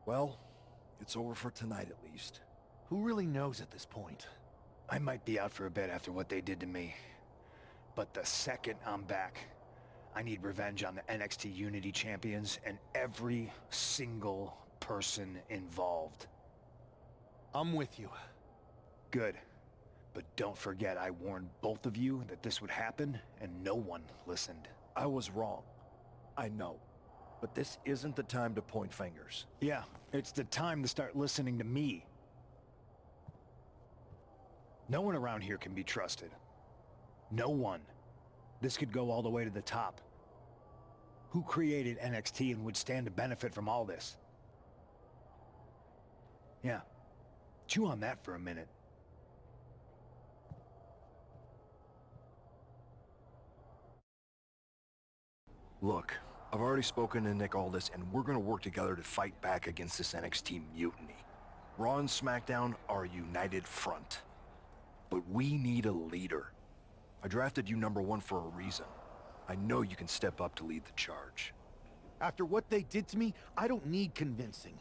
Well, it's over for tonight at least. Who really knows at this point? I might be out for a bit after what they did to me. But the second I'm back, I need revenge on the NXT Unity Champions and every single person involved. I'm with you. Good. But don't forget I warned both of you that this would happen, and no one listened. I was wrong. I know. But this isn't the time to point fingers. Yeah, it's the time to start listening to me. No one around here can be trusted. No one. This could go all the way to the top. Who created NXT and would stand to benefit from all this? Yeah. Chew on that for a minute. Look, I've already spoken to Nick Aldis, and we're gonna work together to fight back against this NXT mutiny. Raw and SmackDown are a united front. But we need a leader. I drafted you #1 for a reason. I know you can step up to lead the charge. After what they did to me, I don't need convincing.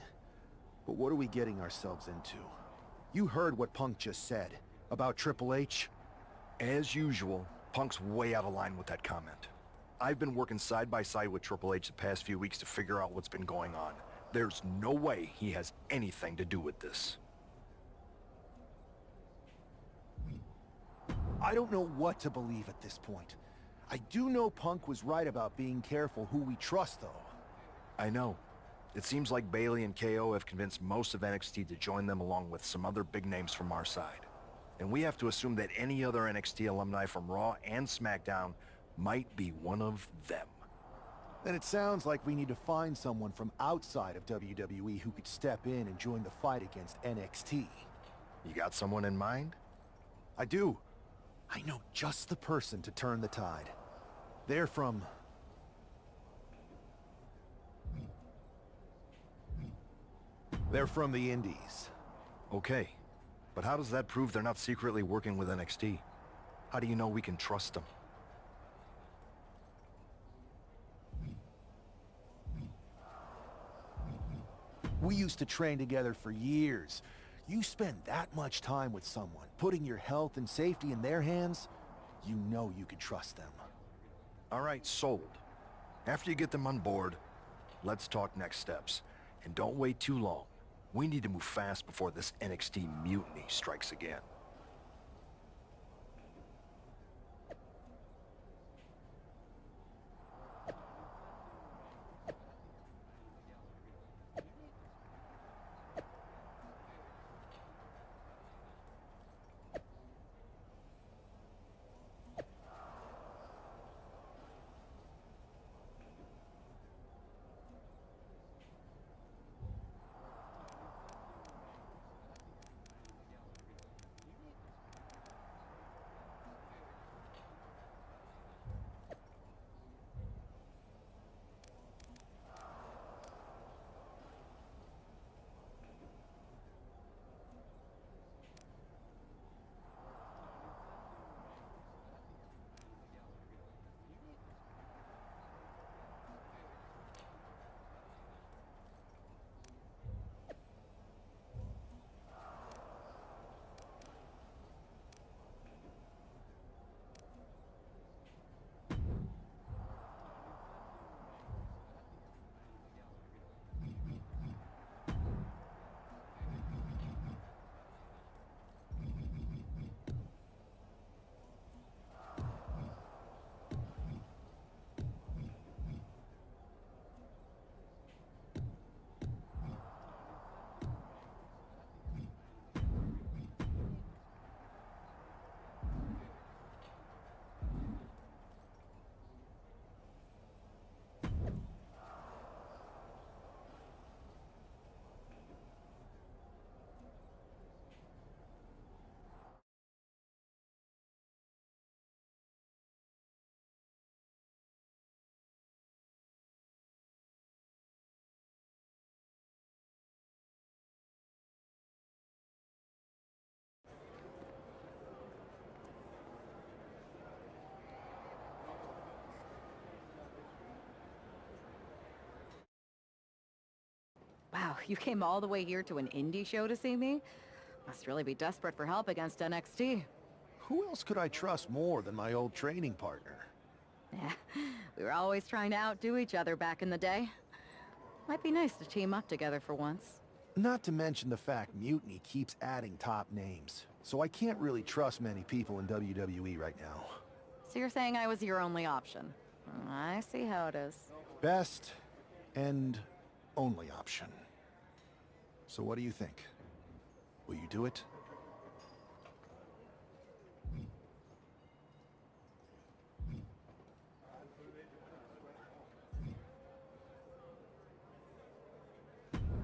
But what are we getting ourselves into? You heard what Punk just said about Triple H? As usual, Punk's way out of line with that comment. I've been working side by side with Triple H the past few weeks to figure out what's been going on. There's no way he has anything to do with this. I don't know what to believe at this point. I do know Punk was right about being careful who we trust, though. I know. It seems like Bayley and KO have convinced most of NXT to join them along with some other big names from our side. And we have to assume that any other NXT alumni from Raw and SmackDown might be one of them. Then it sounds like we need to find someone from outside of WWE who could step in and join the fight against NXT. You got someone in mind? I do. I know just the person to turn the tide. They're from... They're from the Indies. Okay. But how does that prove they're not secretly working with NXT? How do you know we can trust them? We used to train together for years. You spend that much time with someone, putting your health and safety in their hands, you know you can trust them. All right, sold. After you get them on board, let's talk next steps. And don't wait too long. We need to move fast before this NXT mutiny strikes again. Wow, you came all the way here to an indie show to see me? Must really be desperate for help against NXT. Who else could I trust more than my old training partner? Yeah, we were always trying to outdo each other back in the day. Might be nice to team up together for once. Not to mention the fact Mutiny keeps adding top names, so I can't really trust many people in WWE right now. So you're saying I was your only option? I see how it is. Best and only option. So what do you think? Will you do it?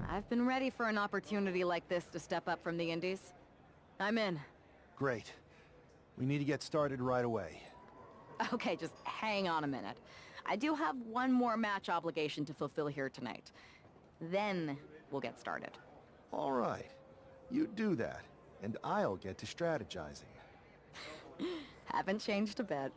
I've been ready for an opportunity like this to step up from the indies. I'm in. Great. We need to get started right away. Okay, just hang on a minute. I do have one more match obligation to fulfill here tonight. Then we'll get started. All right. You do that, and I'll get to strategizing. Haven't changed a bit.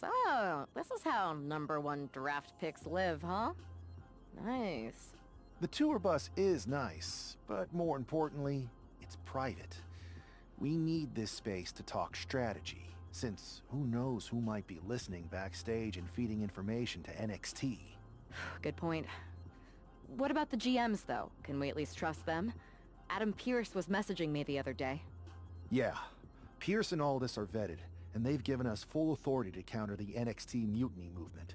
So, this is how #1 draft picks live, huh? Nice. The tour bus is nice, but more importantly, it's private. We need this space to talk strategy, since who knows who might be listening backstage and feeding information to NXT. Good point. What about the GMs, though? Can we at least trust them? Adam Pearce was messaging me the other day. Yeah, Pierce and Aldis are vetted, and they've given us full authority to counter the NXT mutiny movement.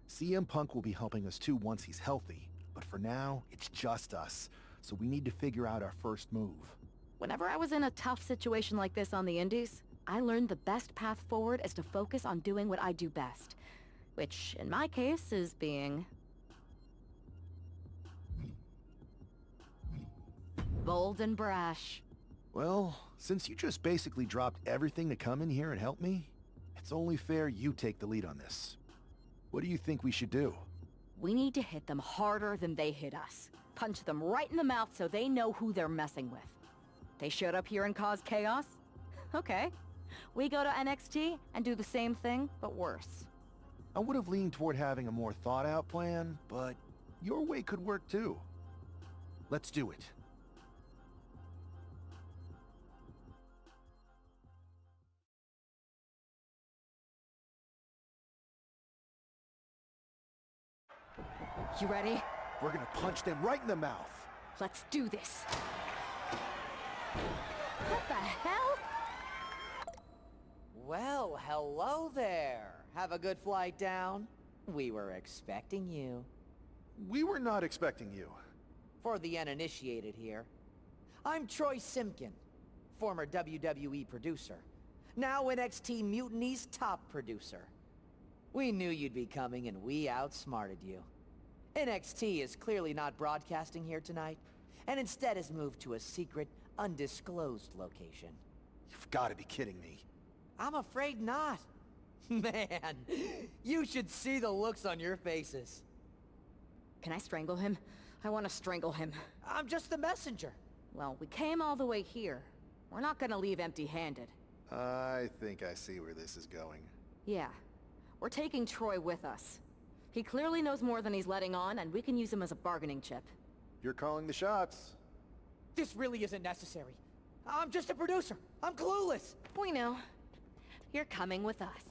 CM Punk will be helping us too once he's healthy, but for now, it's just us, so we need to figure out our first move. Whenever I was in a tough situation like this on the Indies, I learned the best path forward is to focus on doing what I do best. Which, in my case, is being... bold and brash. Well, since you just basically dropped everything to come in here and help me, it's only fair you take the lead on this. What do you think we should do? We need to hit them harder than they hit us. Punch them right in the mouth so they know who they're messing with. They showed up here and caused chaos? Okay. We go to NXT and do the same thing, but worse. I would have leaned toward having a more thought-out plan, but your way could work too. Let's do it. You ready? We're gonna punch them right in the mouth. Let's do this. What the hell? Well, hello there. Have a good flight down? We were expecting you. We were not expecting you. For the uninitiated here, I'm Troy Simkin, former WWE producer, now NXT Mutiny's top producer. We knew you'd be coming and we outsmarted you. NXT is clearly not broadcasting here tonight, and instead has moved to a secret, undisclosed location. You've got to be kidding me. I'm afraid not. Man, you should see the looks on your faces. Can I strangle him? I want to strangle him. I'm just the messenger. Well, we came all the way here. We're not gonna leave empty-handed. I think I see where this is going. Yeah. We're taking Troy with us. He clearly knows more than he's letting on, and we can use him as a bargaining chip. You're calling the shots. This really isn't necessary. I'm just a producer. I'm clueless. We know. You're coming with us.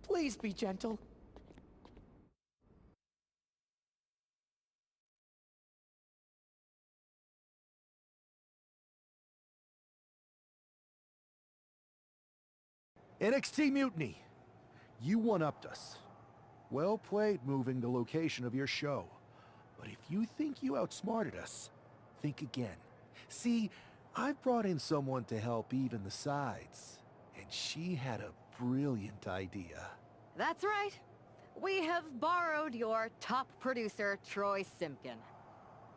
Please be gentle. NXT Mutiny. You one-upped us. Well played moving the location of your show. But if you think you outsmarted us, think again. See, I've brought in someone to help even the sides, and she had a brilliant idea. That's right. We have borrowed your top producer, Troy Simkin.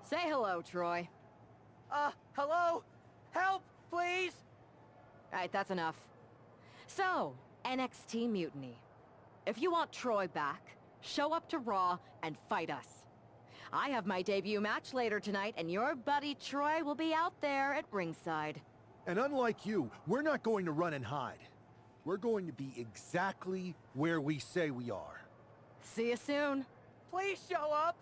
Say hello, Troy. Hello? Help, please? Alright, that's enough. So, NXT Mutiny. If you want Troy back, show up to Raw and fight us. I have my debut match later tonight, and your buddy Troy will be out there at ringside. And unlike you, we're not going to run and hide. We're going to be exactly where we say we are. See you soon. Please show up.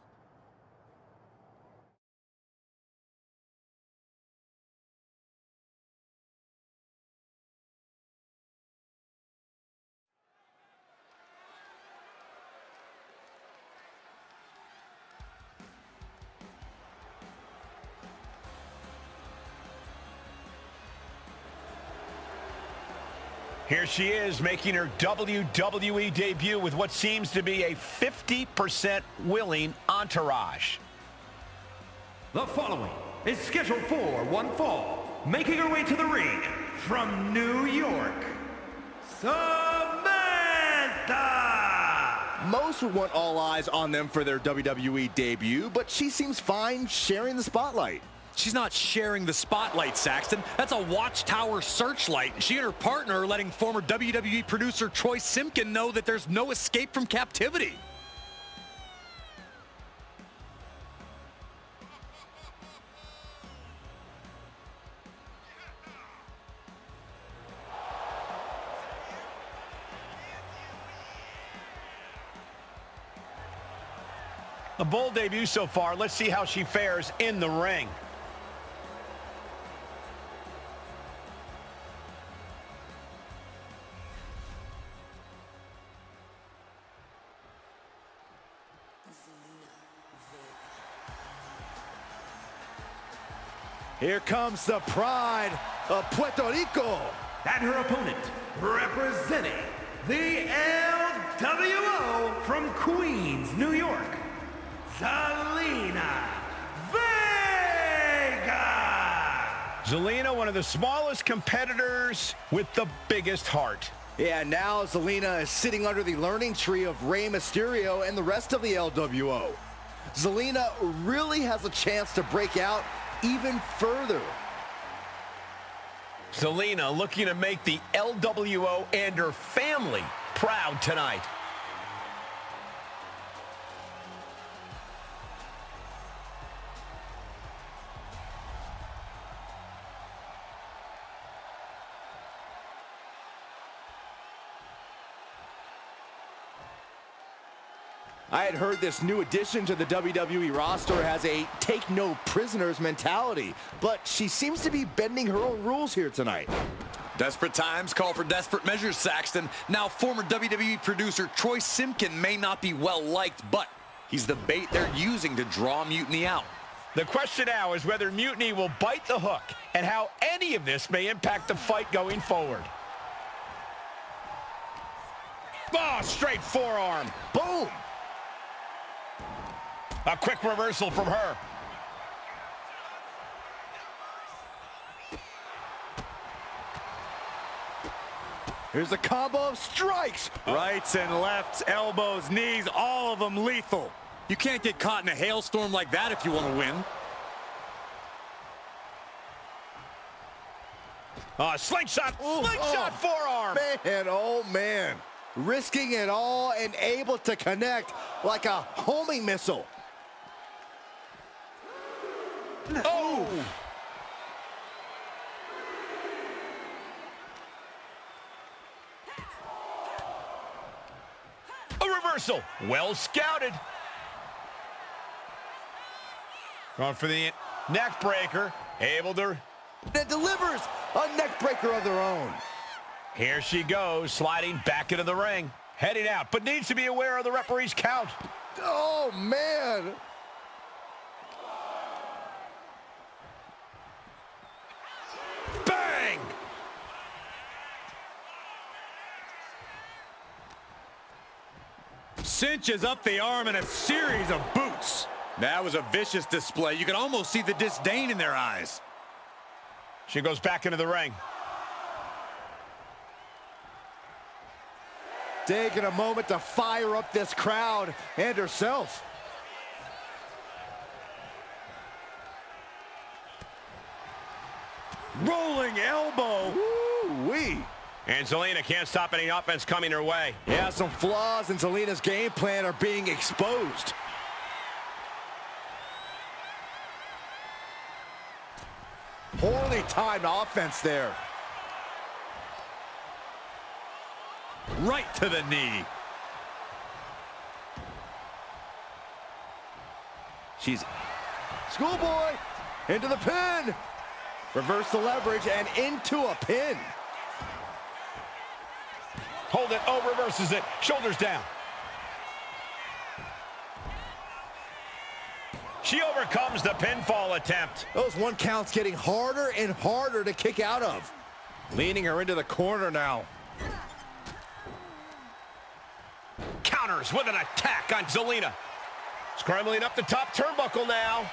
Here she is, making her WWE debut with what seems to be a 50% willing entourage. The following is scheduled for one fall, making her way to the ring from New York, Samantha! Most would want all eyes on them for their WWE debut, but she seems fine sharing the spotlight. She's not sharing the spotlight, Saxton. That's a watchtower searchlight. She and her partner are letting former WWE producer Troy Simpkin know that there's no escape from captivity. A bold debut so far. Let's see how she fares in the ring. Here comes the pride of Puerto Rico. And her opponent, representing the LWO from Queens, New York, Zelina Vega! Zelina, one of the smallest competitors with the biggest heart. Yeah, now Zelina is sitting under the learning tree of Rey Mysterio and the rest of the LWO. Zelina really has a chance to break out even further. Zelina looking to make the LWO and her family proud tonight. I had heard this new addition to the WWE roster has a take no prisoners mentality, but she seems to be bending her own rules here tonight. Desperate times call for desperate measures, Saxton. Now, former WWE producer Troy Simpkin may not be well-liked, but he's the bait they're using to draw Mutiny out. The question now is whether Mutiny will bite the hook and how any of this may impact the fight going forward. Oh, straight forearm. Boom! A quick reversal from her. Here's a combo of strikes. Rights and lefts, elbows, knees, all of them lethal. You can't get caught in a hailstorm like that if you want to win. Slingshot forearm. Man, oh man. Risking it all and able to connect like a homing missile. Oh! A reversal. Well scouted. Going for the neck breaker. Able to... That delivers a neck breaker of their own. Here she goes, sliding back into the ring. Heading out, but needs to be aware of the referee's count. Oh, man. Bang! Cinches up the arm in a series of boots. That was a vicious display. You could almost see the disdain in their eyes. She goes back into the ring. Taking a moment to fire up this crowd and herself. Rolling elbow. Woo-wee. And Zelina can't stop any offense coming her way. Yeah, some flaws in Zelina's game plan are being exposed. Poorly timed offense there. Right to the knee. She's Schoolboy into the pin. Reverse the leverage and into a pin. Hold it. Oh, reverses it. Shoulders down. She overcomes the pinfall attempt. Those 1 counts getting harder and harder to kick out of. Leaning her into the corner now. Counters with an attack on Zelina. Scrambling up the top turnbuckle now.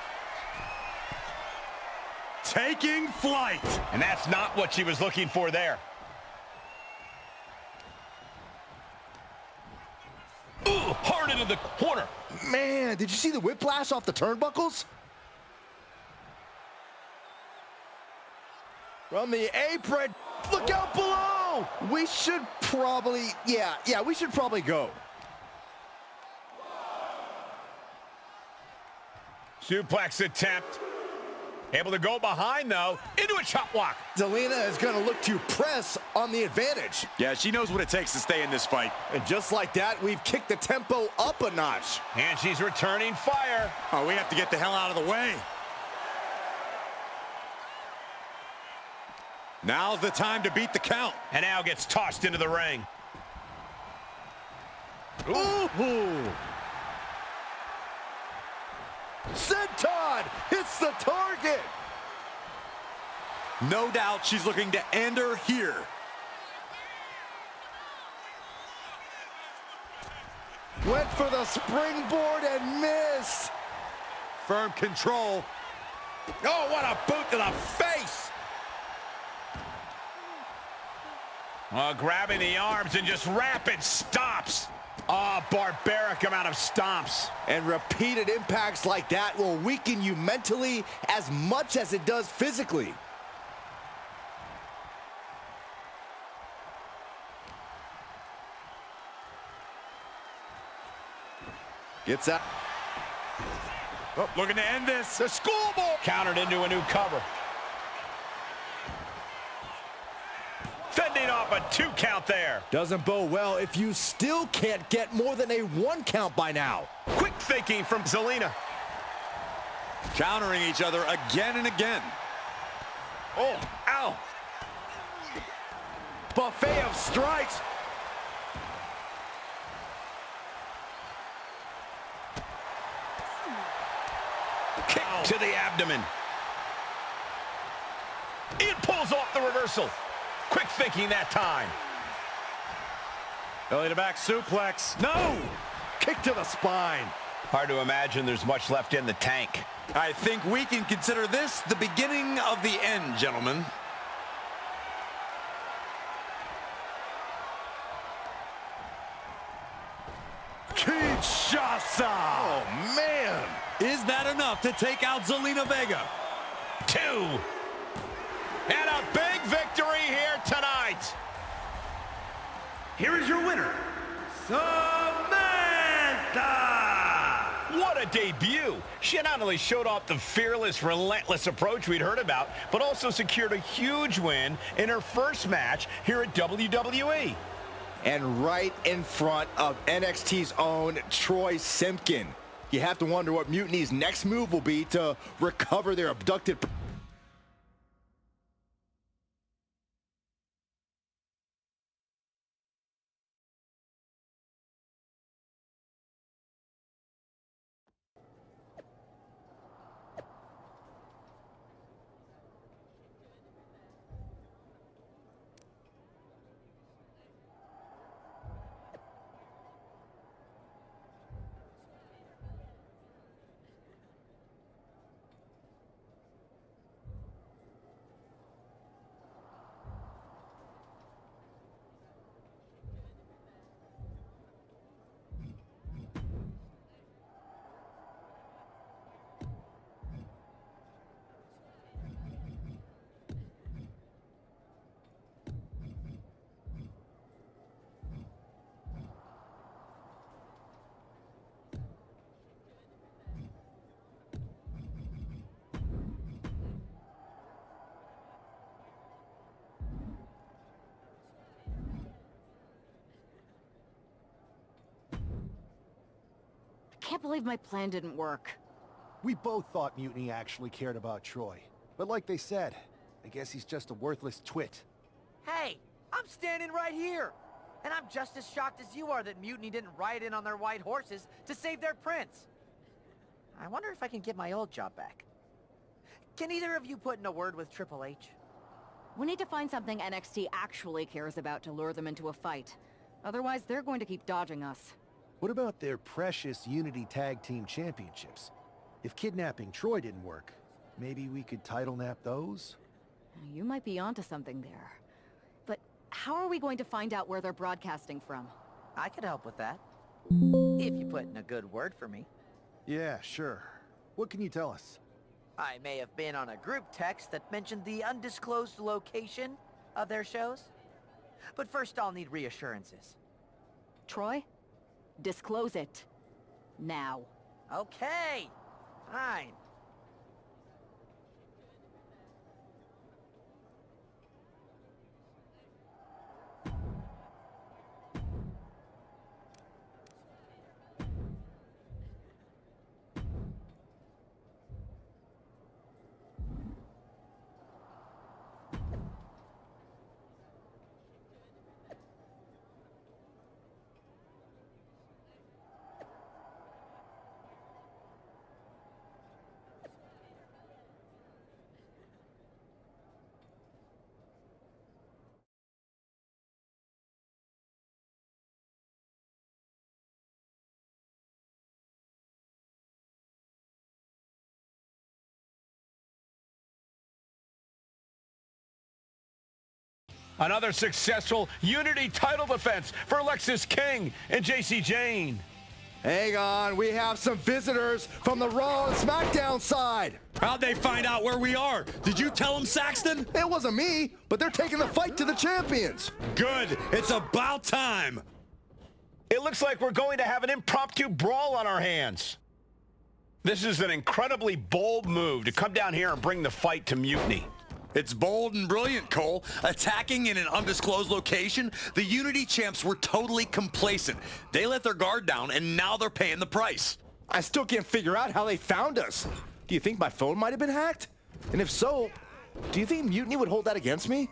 taking flight. And that's not what she was looking for there. Ooh, hard into the corner. Man, did you see the whiplash off the turnbuckles? From the apron. Look out below. We should probably, we should probably go. Suplex attempt. Able to go behind, though, into a chop block. Zelina is going to look to press on the advantage. Yeah, she knows what it takes to stay in this fight. And just like that, we've kicked the tempo up a notch. And she's returning fire. Oh, we have to get the hell out of the way. Now's the time to beat the count. And now gets tossed into the ring. Ooh. Senton hits the target. No doubt she's looking to end her here. Went for the springboard and missed. Firm control. Oh, what a boot to the face. Grabbing the arms and just rapid stops. Oh, barbaric amount of stomps. And repeated impacts like that will weaken you mentally as much as it does physically. Gets out. Oh, looking to end this. The schoolboy countered into a new cover. Fending off a 2 count there. Doesn't bode well if you still can't get more than a 1 count by now. Quick thinking from Zelina. Countering each other again and again. Oh, ow. Buffet of strikes. Kick to the abdomen. It pulls off the reversal. Quick thinking that time. Belly to back suplex. No! Kick to the spine. Hard to imagine there's much left in the tank. I think we can consider this the beginning of the end, gentlemen. Kinshasa! Oh, man! Is that enough to take out Zelina Vega? 2. And a big victory here tonight. Here is your winner, Samantha! What a debut. She not only showed off the fearless, relentless approach we'd heard about, but also secured a huge win in her first match here at WWE. And right in front of NXT's own Troy Simpkin. You have to wonder what Mutiny's next move will be to recover their abducted... can't believe my plan didn't work. We both thought Mutiny actually cared about Troy. But like they said, I guess he's just a worthless twit. Hey, I'm standing right here. And I'm just as shocked as you are that Mutiny didn't ride in on their white horses to save their prince. I wonder if I can get my old job back. Can either of you put in a word with Triple H? We need to find something NXT actually cares about to lure them into a fight. Otherwise, they're going to keep dodging us. What about their precious Unity Tag Team Championships? If kidnapping Troy didn't work, maybe we could title nap those? You might be onto something there. But how are we going to find out where they're broadcasting from? I could help with that. If you put in a good word for me. Yeah, sure. What can you tell us? I may have been on a group text that mentioned the undisclosed location of their shows. But first I'll need reassurances. Troy? Disclose it. Now. Okay, fine. Another successful Unity title defense for Lexis King and JC Jane. Hang on, we have some visitors from the Raw and SmackDown side. How'd they find out where we are? Did you tell them, Saxton? It wasn't me, but they're taking the fight to the champions. Good. It's about time. It looks like we're going to have an impromptu brawl on our hands. This is an incredibly bold move to come down here and bring the fight to Mutiny. It's bold and brilliant, Cole. Attacking in an undisclosed location, the Unity champs were totally complacent. They let their guard down, and now they're paying the price. I still can't figure out how they found us. Do you think my phone might have been hacked? And if so, do you think Mutiny would hold that against me?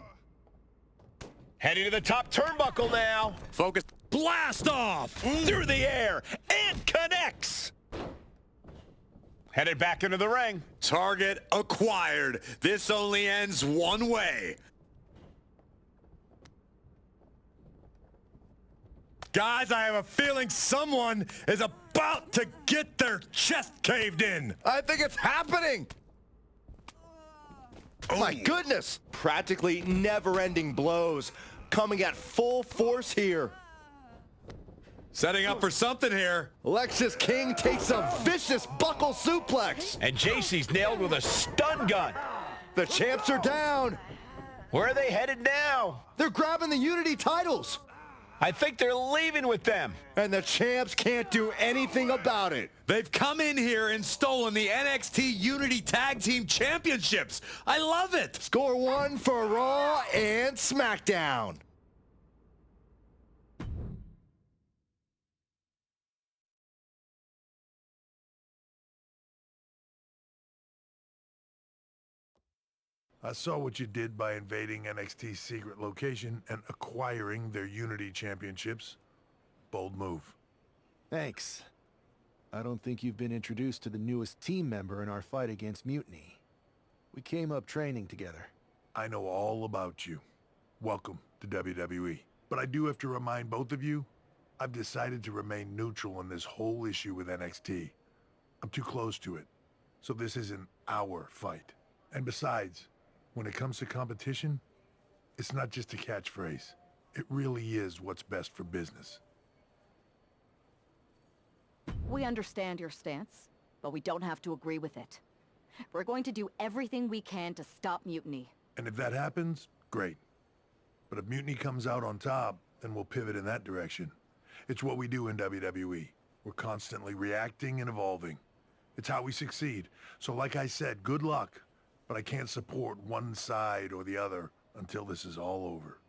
Heading to the top turnbuckle now. Focus. Blast off through the air and connects. Headed back into the ring. Target acquired. This only ends one way. Guys, I have a feeling someone is about to get their chest caved in. I think it's happening. My goodness. Practically never-ending blows coming at full force here. Setting up for something here. Lexis King takes a vicious buckle suplex. And JC's nailed with a stun gun. The champs are down. Where are they headed now? They're grabbing the Unity titles. I think they're leaving with them. And the champs can't do anything about it. They've come in here and stolen the NXT Unity Tag Team Championships. I love it. Score one for Raw and SmackDown. I saw what you did by invading NXT's secret location and acquiring their Unity championships. Bold move. Thanks. I don't think you've been introduced to the newest team member in our fight against Mutiny. We came up training together. I know all about you. Welcome to WWE. But I do have to remind both of you, I've decided to remain neutral in this whole issue with NXT. I'm too close to it. So this isn't our fight. And besides, when it comes to competition, it's not just a catchphrase. It really is what's best for business. We understand your stance, but we don't have to agree with it. We're going to do everything we can to stop Mutiny. And if that happens, great. But if Mutiny comes out on top, then we'll pivot in that direction. It's what we do in WWE. We're constantly reacting and evolving. It's how we succeed. So like I said, good luck. But I can't support one side or the other until this is all over.